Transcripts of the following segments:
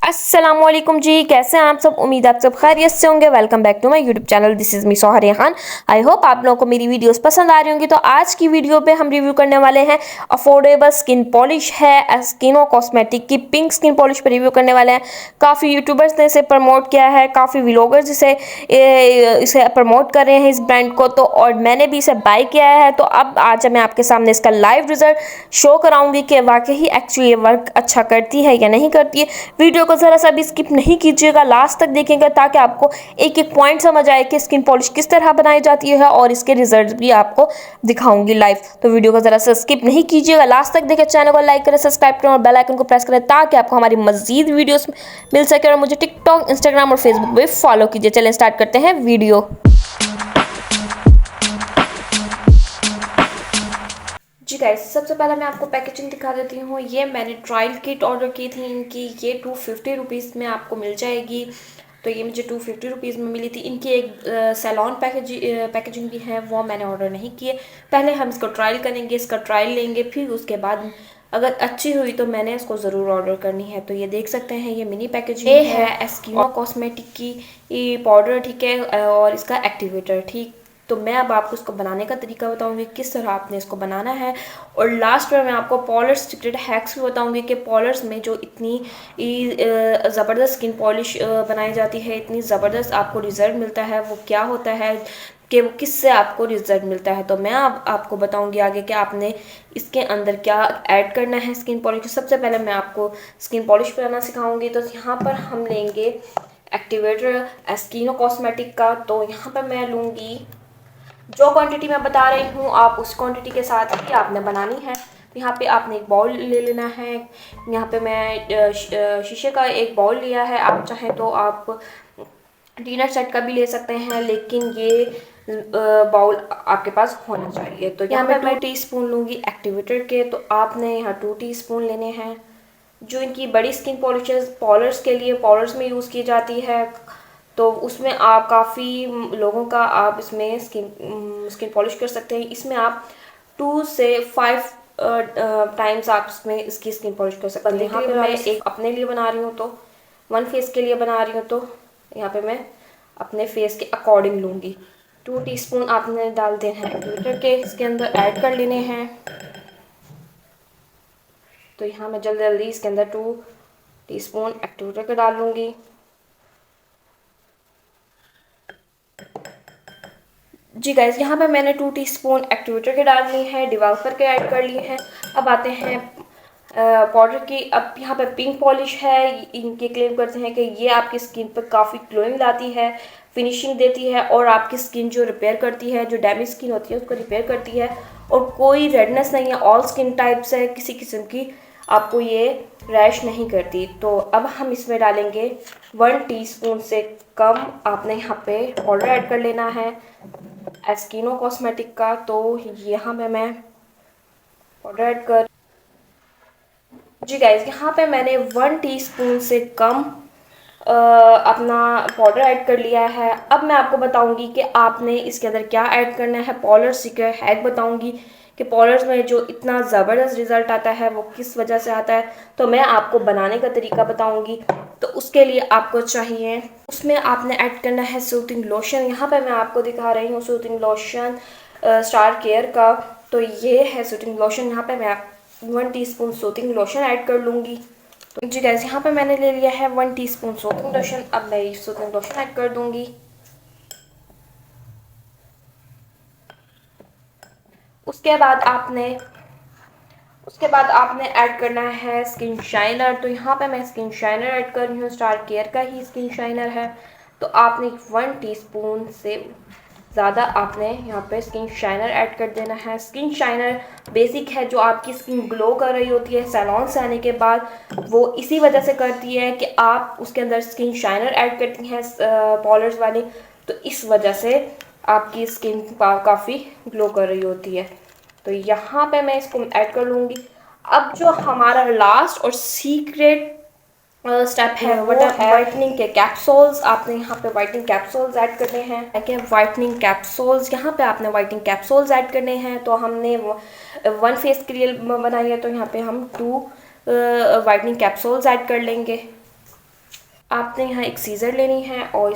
अस्सलामुअलैकुम जी, कैसे हैं आप सब। उम्मीद आप सब खैरियत से होंगे। Welcome back to my YouTube channel. This is me Sohriya Khan. I hope आप लोगों को मेरी वीडियोस पसंद आ रही होंगी। तो आज की वीडियो पे हम रिव्यू करने वाले हैं अफोर्डेबल स्किन पॉलिश है एस्किनो कॉस्मेटिक की पिंक स्किन पॉलिश पर रिव्यू करने वाले हैं। काफ़ी यूट्यूबर्स ने इसे प्रमोट किया है, काफ़ी व्लॉगर्स इसे प्रमोट कर रहे हैं इस ब्रांड को। तो और मैंने भी इसे बाय किया है। तो अब आज मैं आपके सामने इसका लाइव रिजल्ट शो कराऊंगी कि वाकई एक्चुअली ये वर्क अच्छा करती है या नहीं करती है। वीडियो को ज़रा सा भी स्किप नहीं कीजिएगा, लास्ट तक देखेंगे ताकि आपको एक एक पॉइंट समझ आए कि स्किन पॉलिश किस तरह बनाई जाती है और इसके रिजल्ट भी आपको दिखाऊंगी लाइव। तो वीडियो को ज़रा सा स्किप नहीं कीजिएगा, लास्ट तक देखें, चैनल को लाइक करें, सब्सक्राइब करें और बेल आइकन को प्रेस करें ताकि आपको हमारी मजीद वीडियोस मिल सके। और मुझे टिकटॉक, इंस्टाग्राम और फेसबुक पे फॉलो कीजिए। चलें स्टार्ट करते हैं वीडियो। जी गाइस, सबसे पहले मैं आपको पैकेजिंग दिखा देती हूँ। ये मैंने ट्रायल किट ऑर्डर की थी इनकी, ये 250 में आपको मिल जाएगी। तो ये मुझे 250 में मिली थी। इनकी एक सैलॉन पैकेजिंग भी है, वो मैंने ऑर्डर नहीं किए। पहले हम इसको ट्रायल करेंगे, इसका ट्रायल लेंगे, फिर उसके बाद अगर अच्छी हुई तो मैंने इसको ज़रूर ऑर्डर करनी है। तो ये देख सकते हैं, ये मिनी पैकेजिंग है एस्किनो कॉस्मेटिक की ये पाउडर, ठीक है, और इसका एक्टिवेटर, ठीक। तो मैं अब आपको इसको बनाने का तरीका बताऊंगी, किस तरह आपने इसको बनाना है। और लास्ट में मैं आपको पॉलर्स सीक्रेट हैक्स भी बताऊंगी कि पॉलर्स में जो इतनी ज़बरदस्त स्किन पॉलिश बनाई जाती है, इतनी ज़बरदस्त आपको रिज़ल्ट मिलता है, वो क्या होता है कि वो किससे आपको रिज़ल्ट मिलता है। तो मैं अब आपको बताऊंगी आगे कि आपने इसके अंदर क्या ऐड करना है स्किन पॉलिश। सबसे पहले मैं आपको स्किन पॉलिश बनाना सिखाऊंगी। तो यहाँ पर हम लेंगे एक्टिवेटर एस्किनो कॉस्मेटिक का। तो यहाँ पर मैं लूँगी, जो क्वांटिटी मैं बता रही हूँ आप उस क्वांटिटी के साथ ही आपने बनानी है। तो यहाँ पे आपने एक बाउल ले लेना है। यहाँ पे मैं शीशे का एक बाउल लिया है। आप चाहें तो आप डिनर सेट का भी ले सकते हैं, लेकिन ये बाउल आपके पास होना चाहिए। तो यहाँ पे मैं 2 टीस्पून लूँगी एक्टिवेटर के। तो आपने यहाँ 2 टीस्पून लेने हैं। जो इनकी बड़ी स्किन पॉलिश के लिए पाउडर्स में यूज़ की जाती है, तो उसमें आप काफ़ी लोगों का आप इसमें स्किन पॉलिश कर सकते हैं। इसमें आप 2 से 5 टाइम्स आप इसमें इसकी स्किन पॉलिश कर सकते हैं। यहाँ पे मैं एक अपने लिए बना रही हूँ, तो 1 फेस के लिए बना रही हूँ, तो यहाँ पे मैं अपने फेस के अकॉर्डिंग लूँगी। 2 टीस्पून आपने डाल देना है एक्टिवेटर के, इसके अंदर ऐड कर लेने हैं। तो यहाँ मैं जल्दी जल्दी इसके अंदर 2 टीस्पून एक्टिवेटर के डाल लूँगी। जी गाइज, यहाँ पे मैंने 2 टीस्पून एक्टिवेटर के डाल ली है, डिवॉल्वर के ऐड कर लिए हैं। अब आते हैं पाउडर की। अब यहाँ पे पिंक पॉलिश है, इनके क्लेम करते हैं कि ये आपकी स्किन पर काफ़ी ग्लोइंग लाती है, फिनिशिंग देती है और आपकी स्किन जो रिपेयर करती है, जो डैमेज स्किन होती है उसको रिपेयर करती है। और कोई रेडनेस नहीं है, ऑल स्किन टाइप्स है, किसी किस्म की आपको ये रैश नहीं करती। तो अब हम इसमें डालेंगे 1 टीस्पून से कम आपने यहाँ पे पाउडर ऐड कर लेना है एस्किनो कॉस्मेटिक का। तो यहाँ पे मैं पाउडर ऐड कर, जी गाइज, यहाँ पे मैंने 1 टीस्पून से कम अपना पाउडर ऐड कर लिया है। अब मैं आपको बताऊंगी कि आपने इसके अंदर क्या ऐड करना है। पॉलर सीक्रेट हैक बताऊंगी कि पॉलर्स में जो इतना ज़बरदस्त रिजल्ट आता है वो किस वजह से आता है। तो मैं आपको बनाने का तरीका बताऊंगी। तो उसके लिए आपको चाहिए, उसमें आपने ऐड करना है सूथिंग लोशन। यहाँ पे मैं आपको दिखा रही हूँ सूथिंग लोशन स्टार केयर का। तो ये है सूथिंग लोशन। यहाँ पे मैं 1 टीस्पून सूथिंग लोशन ऐड कर लूँगी। तो जी गाइस, यहाँ पे मैंने ले लिया है 1 टीस्पून सूथिंग लोशन। अब मैं ये सूथिंग लोशन ऐड कर दूँगी। उसके बाद आपने ऐड करना है स्किन शाइनर। तो यहाँ पे मैं स्किन शाइनर ऐड कर रही हूँ, स्टार केयर का ही स्किन शाइनर है। तो आपने 1 टीस्पून से ज़्यादा आपने यहाँ पे स्किन शाइनर ऐड कर देना है। स्किन शाइनर बेसिक है, जो आपकी स्किन ग्लो कर रही होती है सैलून से आने के बाद, वो इसी वजह से करती है कि आप उसके अंदर स्किन शाइनर ऐड करती हैं पॉलर्स वाली। तो इस वजह से आपकी स्किन काफ़ी ग्लो कर रही होती है। तो यहाँ पे मैं इसको ऐड कर लूँगी। अब जो हमारा लास्ट और सीक्रेट स्टेप है वो है वाइटनिंग के कैप्सूल्स। आपने यहाँ पे वाइटनिंग कैप्सूल्स ऐड करने हैं। देखिए, वाइटनिंग कैप्सूल्स, यहाँ पे आपने वाइटनिंग कैप्सूल्स ऐड करने हैं। तो हमने 1 फेस के लिए बनाई है, तो यहाँ पे हम 2 वाइटनिंग कैप्सूल्स ऐड कर लेंगे। आपने यहाँ एक सीज़र लेनी है और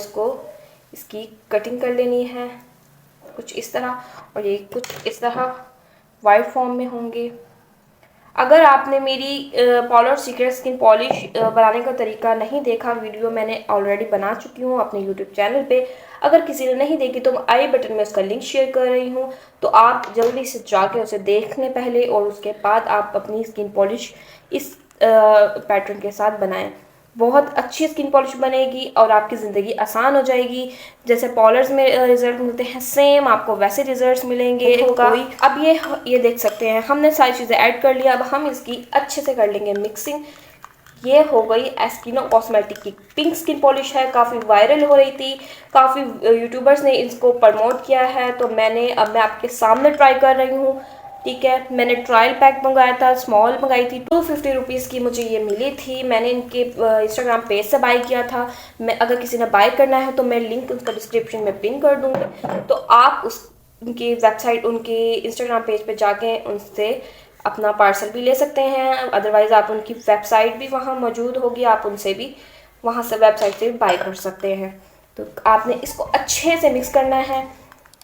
इसकी कटिंग कर लेनी है कुछ इस तरह, और ये कुछ इस तरह वाइट फॉर्म में होंगे। अगर आपने मेरी पॉलर सीक्रेट स्किन पॉलिश बनाने का तरीका नहीं देखा, वीडियो मैंने ऑलरेडी बना चुकी हूँ अपने यूट्यूब चैनल पे। अगर किसी ने नहीं देखी तो आई बटन में उसका लिंक शेयर कर रही हूँ, तो आप जल्दी से जाके उसे देख लें पहले, और उसके बाद आप अपनी स्किन पॉलिश इस पैटर्न के साथ बनाएं। बहुत अच्छी स्किन पॉलिश बनेगी और आपकी ज़िंदगी आसान हो जाएगी। जैसे पॉलर्स में रिजल्ट मिलते हैं, सेम आपको वैसे रिजल्ट्स मिलेंगे। कोई अब ये देख सकते हैं हमने सारी चीज़ें ऐड कर लिया। अब हम इसकी अच्छे से कर लेंगे मिक्सिंग। ये हो गई एस्किनो कॉस्मेटिक की पिंक स्किन पॉलिश है, काफ़ी वायरल हो रही थी, काफ़ी यूट्यूबर्स ने इसको प्रमोट किया है, तो अब मैं आपके सामने ट्राई कर रही हूँ। ठीक है, मैंने ट्रायल पैक मंगाया था, स्मॉल मंगाई थी, 250 रुपीज़ की मुझे ये मिली थी। मैंने इनके इंस्टाग्राम पेज से बाय किया था। मैं अगर किसी ने बाय करना है तो मैं लिंक उसका डिस्क्रिप्शन में पिन कर दूँगी, तो आप उनकी वेबसाइट, उनकी इंस्टाग्राम पेज पे जाके उनसे अपना पार्सल भी ले सकते हैं। अदरवाइज़ आप उनकी वेबसाइट भी वहाँ मौजूद होगी, आप उनसे भी वहाँ से वेबसाइट से भी बाय कर सकते हैं। तो आपने इसको अच्छे से मिक्स करना है।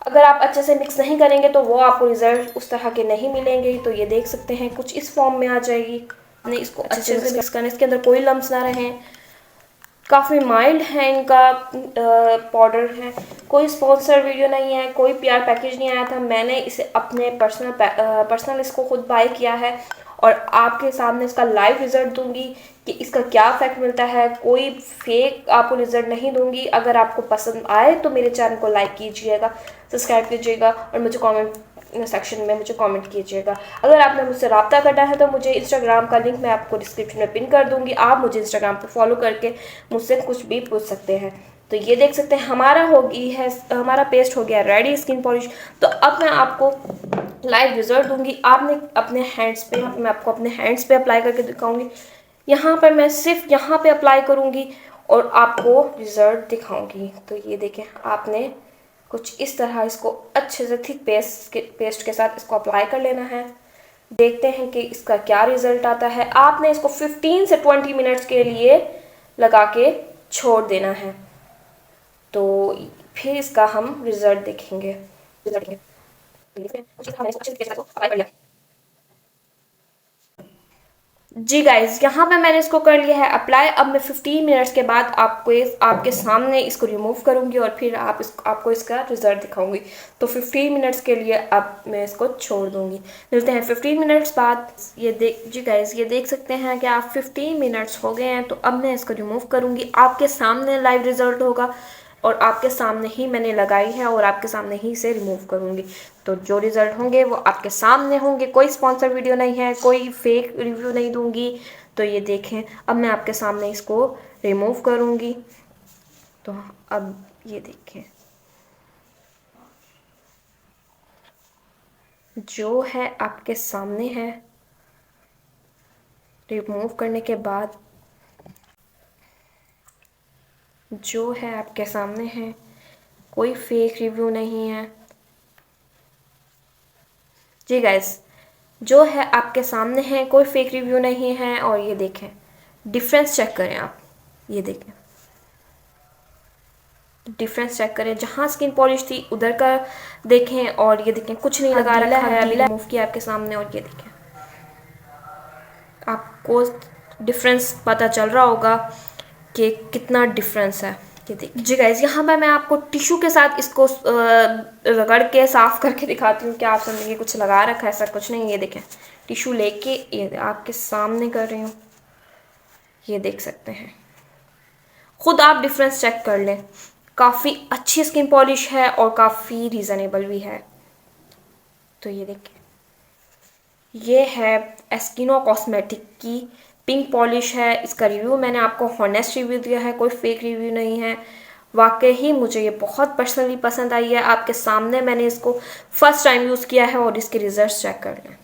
अगर आप अच्छे से मिक्स नहीं करेंगे तो वो आपको रिजल्ट उस तरह के नहीं मिलेंगे। तो ये देख सकते हैं कुछ इस फॉर्म में आ जाएगी। आपने इसको अच्छे से मिक्स करना है, इसके अंदर कोई लम्स ना रहें। काफ़ी माइल्ड है इनका पाउडर है। कोई स्पॉन्सर वीडियो नहीं है, कोई पीआर पैकेज नहीं आया था। मैंने इसे अपने पर्सनल इसको खुद बाय किया है, और आपके सामने इसका लाइव रिजल्ट दूंगी कि इसका क्या इफेक्ट मिलता है। कोई फेक आपको रिजल्ट नहीं दूंगी। अगर आपको पसंद आए तो मेरे चैनल को लाइक कीजिएगा, सब्सक्राइब कीजिएगा, और मुझे कमेंट सेक्शन में मुझे कमेंट कीजिएगा। अगर आपने मुझसे रब्ता करना है तो मुझे इंस्टाग्राम का लिंक मैं आपको डिस्क्रिप्शन में पिन कर दूंगी। आप मुझे इंस्टाग्राम पर फॉलो करके मुझसे कुछ भी पूछ सकते हैं। तो ये देख सकते हैं हमारा पेस्ट हो गया रेडी स्किन पॉलिश। तो अब मैं आपको लाइव रिजल्ट दूंगी। आपने अपने हैंड्स पे, मैं आपको अपने हैंड्स पे अप्लाई करके दिखाऊंगी। यहाँ पर मैं सिर्फ यहाँ पे अप्लाई करूँगी और आपको रिजल्ट दिखाऊंगी। तो ये देखें, आपने कुछ इस तरह इसको अच्छे से थिक पेस्ट के साथ इसको अप्लाई कर लेना है। देखते हैं कि इसका क्या रिजल्ट आता है। आपने इसको 15 से 20 मिनट्स के लिए लगा के छोड़ देना है, तो फिर इसका हम रिजल्ट देखेंगे। जी गाइज, यहाँ पे मैंने इसको कर लिया है अप्लाई। अब मैं 15 मिनट्स के बाद आपके सामने इसको रिमूव करूँगी और फिर आपको इसका रिजल्ट दिखाऊंगी। तो 15 मिनट्स के लिए अब मैं इसको छोड़ दूँगी। मिलते हैं 15 मिनट्स बाद। जी गाइज, ये देख सकते हैं कि आप 15 मिनट्स हो गए हैं। तो अब मैं इसको रिमूव करूँगी। आपके सामने लाइव रिजल्ट होगा, और आपके सामने ही मैंने लगाई है, और आपके सामने ही इसे रिमूव करूँगी। तो जो रिज़ल्ट होंगे वो आपके सामने होंगे। कोई स्पॉन्सर वीडियो नहीं है, कोई फेक रिव्यू नहीं दूंगी। तो ये देखें, अब मैं आपके सामने इसको रिमूव करूँगी। तो अब ये देखें, जो है आपके सामने है। रिमूव करने के बाद जो है आपके सामने है, कोई फेक रिव्यू नहीं है। जी गाइस, जो है आपके सामने है, कोई फेक रिव्यू नहीं है। और ये देखें, डिफरेंस चेक करें आप। ये देखें, डिफरेंस चेक करें। जहाँ स्किन पॉलिश थी उधर का देखें, और ये देखें कुछ नहीं लगा रखा है, अभी रिमूव किया आपके सामने। और ये देखें, आपको डिफरेंस पता चल रहा होगा कि कितना डिफरेंस है। ये देखिए जी गाइस, यहाँ पर मैं आपको टिश्यू के साथ इसको रगड़ के साफ करके दिखाती हूँ। क्या आप समझेंगे कुछ लगा रखा है? ऐसा कुछ नहीं। ये देखें, टिश्यू लेके ये आपके सामने कर रही हूँ। ये देख सकते हैं, खुद आप डिफरेंस चेक कर लें। काफ़ी अच्छी स्किन पॉलिश है और काफ़ी रीज़नेबल भी है। तो ये देखिए, ये है एस्किनो कॉस्मेटिक की पिंक पॉलिश है। इसका रिव्यू मैंने आपको हॉनेस्ट रिव्यू दिया है, कोई फेक रिव्यू नहीं है। वाकई ही मुझे ये बहुत पर्सनली पसंद आई है। आपके सामने मैंने इसको फर्स्ट टाइम यूज़ किया है, और इसके रिजल्ट्स चेक कर लें।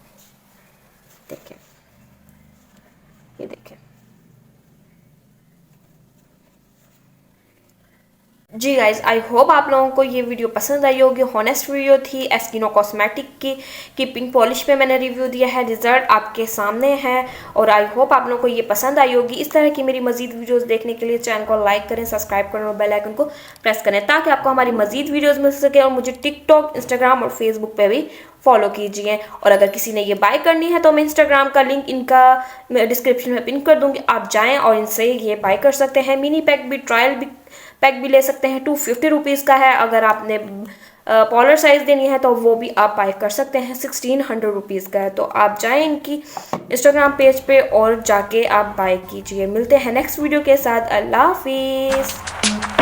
देखें, ये देखें, जी गाइज, आई होप आप लोगों को ये वीडियो पसंद आई होगी। हॉनेस्ट वीडियो थी। एस्किनो कॉस्मेटिक की पिंक पॉलिश पे मैंने रिव्यू दिया है, रिजल्ट आपके सामने है और आई होप आप लोगों को ये पसंद आई होगी। इस तरह की मेरी मजीद वीडियोस देखने के लिए चैनल को लाइक करें, सब्सक्राइब करें और बेल आइकन को प्रेस करें ताकि आपको हमारी मजीद वीडियोज़ मिल सके। और मुझे टिकटॉक, इंस्टाग्राम और फेसबुक पर भी फॉलो कीजिए। और अगर किसी ने ये बाय करनी है तो मैं इंस्टाग्राम का लिंक इनका डिस्क्रिप्शन में पिन कर दूंगी, आप जाएँ और इनसे ये बाय कर सकते हैं। मिनी पैक भी, ट्रायल भी पैक भी ले सकते हैं। 250 रुपीज़ का है। अगर आपने पॉलर साइज देनी है तो वो भी आप बाय कर सकते हैं। 1600 रुपीज़ का है। तो आप जाएं इनकी इंस्टाग्राम पेज पे और जाके आप बाय कीजिए। मिलते हैं नेक्स्ट वीडियो के साथ। अल्लाह हाफिज़।